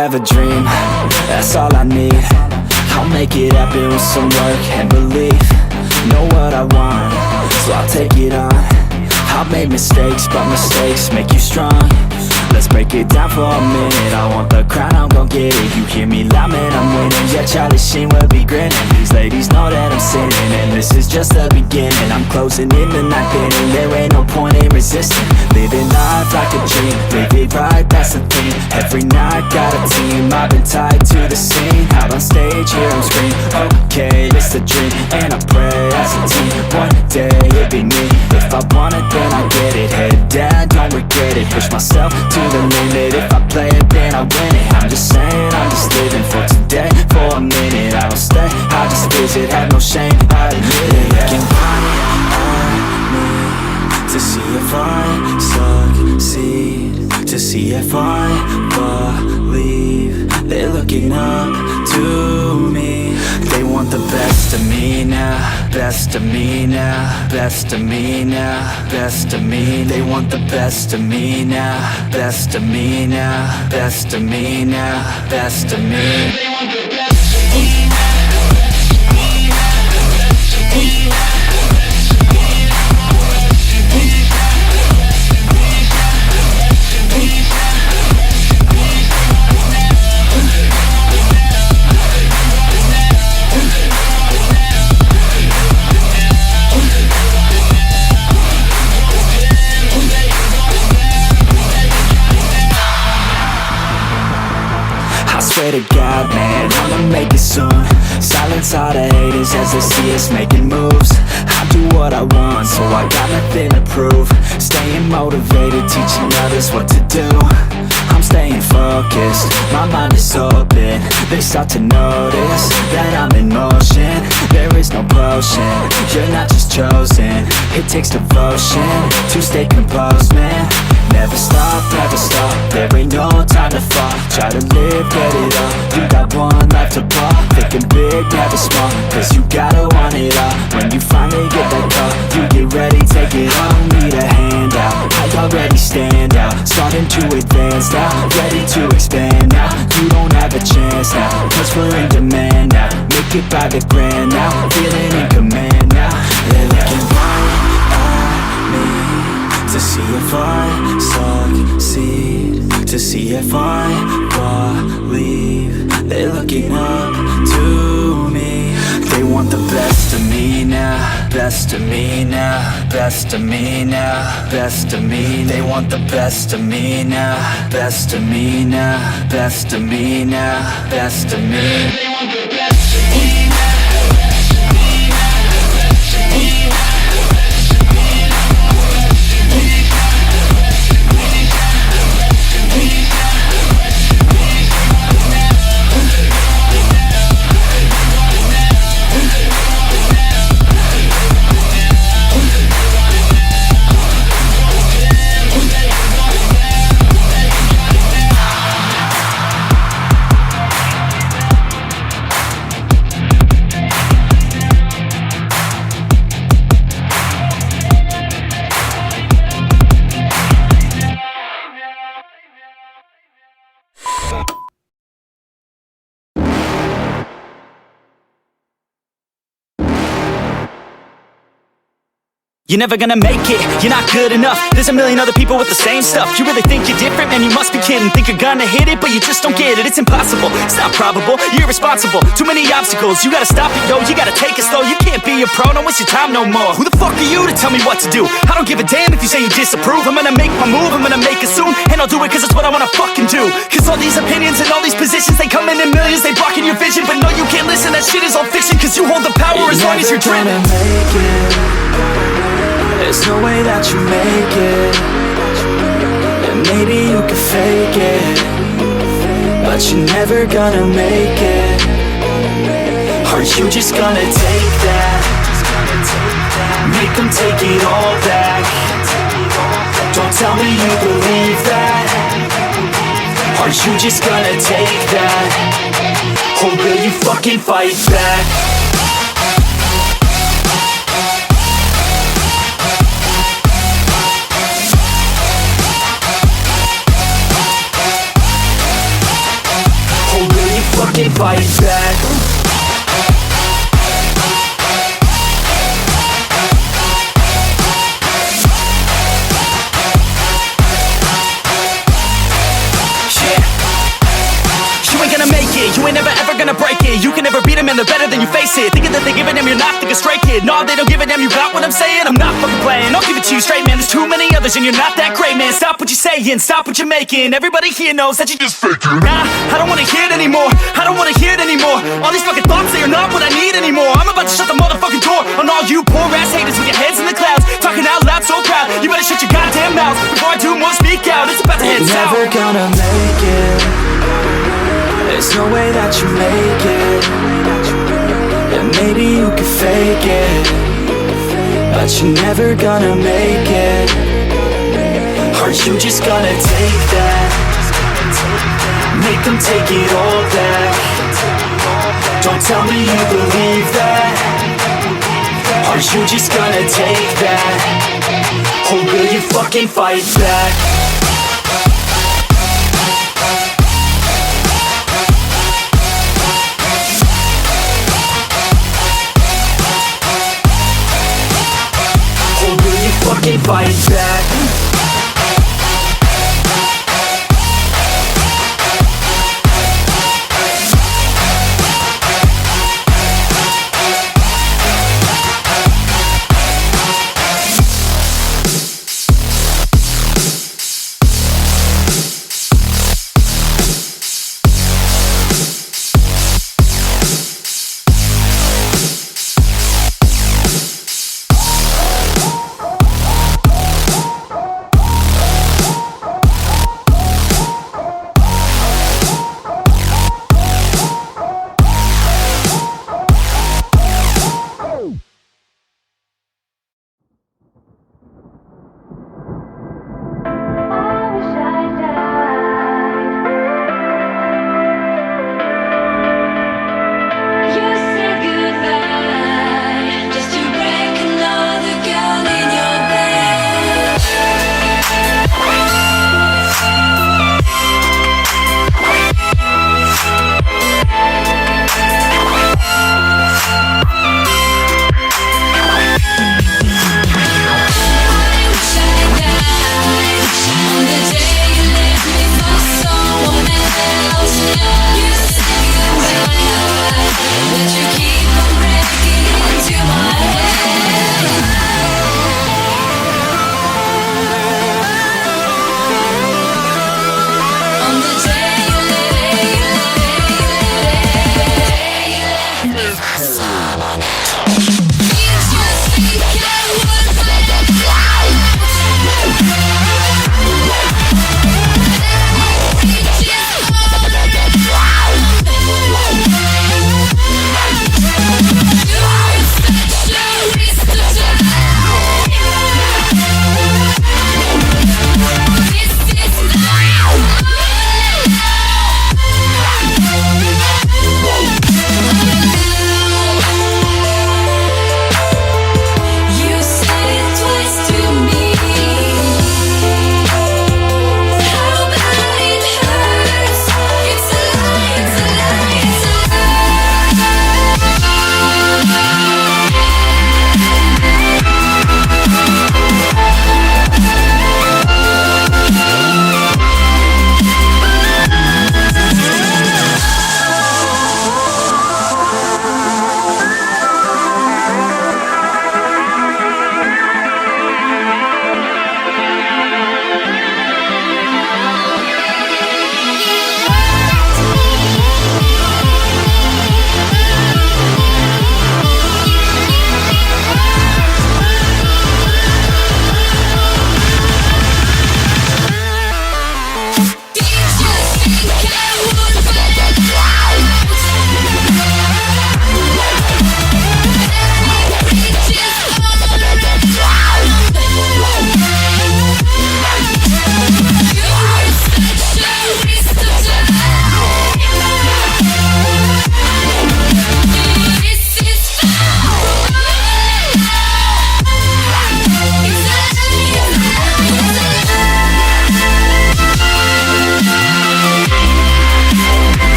have a dream, that's all I need. I'll make it happen with some work and belief. Know what I want, so I'll take it on. I've made mistakes, but mistakes make you strong. Let's break it down for a minute. I want the crown, I'm gon' get it. You hear me loud, man, I'm winning. Yeah, Charlie Sheen will be grinning. These ladies know that I'm sinning, and this is just the beginning. I'm closing in the night inning. There ain't no point in resisting. Living life like a dream, live it right, that's the thing. Every night got a team, I've been tied to the scene. Out on stage, here I'm screaming, okay, it's a dream. And I pray as a team, one day it'll be me. If I want it, then I get it. Head down, don't regret it. Push myself to the limit. If I play it, then I win it. I'm just saying, I'm just living for today. For a minute, I don't stay, I just visit. Have no shame, I admit it. Looking right at me to see if I succeed, to see if I believe. They're looking up to me. They want the best of me now, best of me now, best of me now, best of me. They want the best of me now, best of me now, best of me now, best of me. They want the best of me now. Swear to God, man, I'ma make it soon. Silence all the haters as they see us making moves. I do what I want, so I got nothing to prove. Staying motivated, teaching others what to do. I'm staying focused, my mind is open. They start to notice that I'm in motion. There is no potion, you're not just chosen. It takes devotion to stay composed, man. Never stop, there ain't no time to fall. Try to live, get it all, you got one life to ball. Thinking big, never small, cause you gotta want it all. When you finally get that call, you get ready, take it all. Need a handout, I already stand out. Starting to advance now, ready to expand now. You don't have a chance now, cause we're in demand now. Make it by the grand now, feeling in command now. They're looking right at me to see if I succeed, to see if I believe. They're looking up to me. They want the best of me now, best of me now, best of me now, best of me. They want the best of me now, best of me now, best of me now, best of me. They want the best of me now. You're never gonna make it, you're not good enough. There's a million other people with the same stuff. You really think you're different? Man, you must be kidding. Think you're gonna hit it, but you just don't get it. It's impossible, it's not probable, you're irresponsible. Too many obstacles, you gotta stop it, yo. You gotta take it slow, you can't be a pro. Don't waste your time no more. Who the fuck are you to tell me what to do? I don't give a damn if you say you disapprove. I'm gonna make my move, I'm gonna make it soon. And I'll do it cause it's what I wanna fucking do. Cause all these opinions and all these positions, they come in millions, they blocking your vision. But no, you can't listen, that shit is all fiction. Cause you hold the power as long as you're dreaming. There's no way that you make it. And maybe you can fake it, but you're never gonna make it. Are you just gonna take that? Make them take it all back. Don't tell me you believe that. Are you just gonna take that? Or will you fucking fight back? fucking fight back? You ain't gonna make it, you ain't never ever gonna break it. You can never beat them and they're better than you face it. Thinking that they give a damn, you're not thinking straight, kid. No, they don't give a damn, you got what I'm saying? I'm not fucking playing, I'll give it to you straight, man. There's too many others and you're not that great, man. Stop what you're saying, stop what you're making. Everybody here knows that you just faking. Nah, I don't wanna hear it anymore, I don't wanna hear it anymore. All these fucking thoughts, they are not what I need anymore. I'm about to shut the motherfucking door on all you poor ass haters with your heads in the clouds, talking out loud so proud. You better shut your goddamn mouth before I do more speak out. It's about to head south. You're never gonna make it. There's no way that you make it. And maybe you could fake it, but you're never gonna make it. Are you just gonna take that? Make them take it all back. Don't tell me you believe that. Are you just gonna take that? Or will you fucking fight back? Fucking fight back.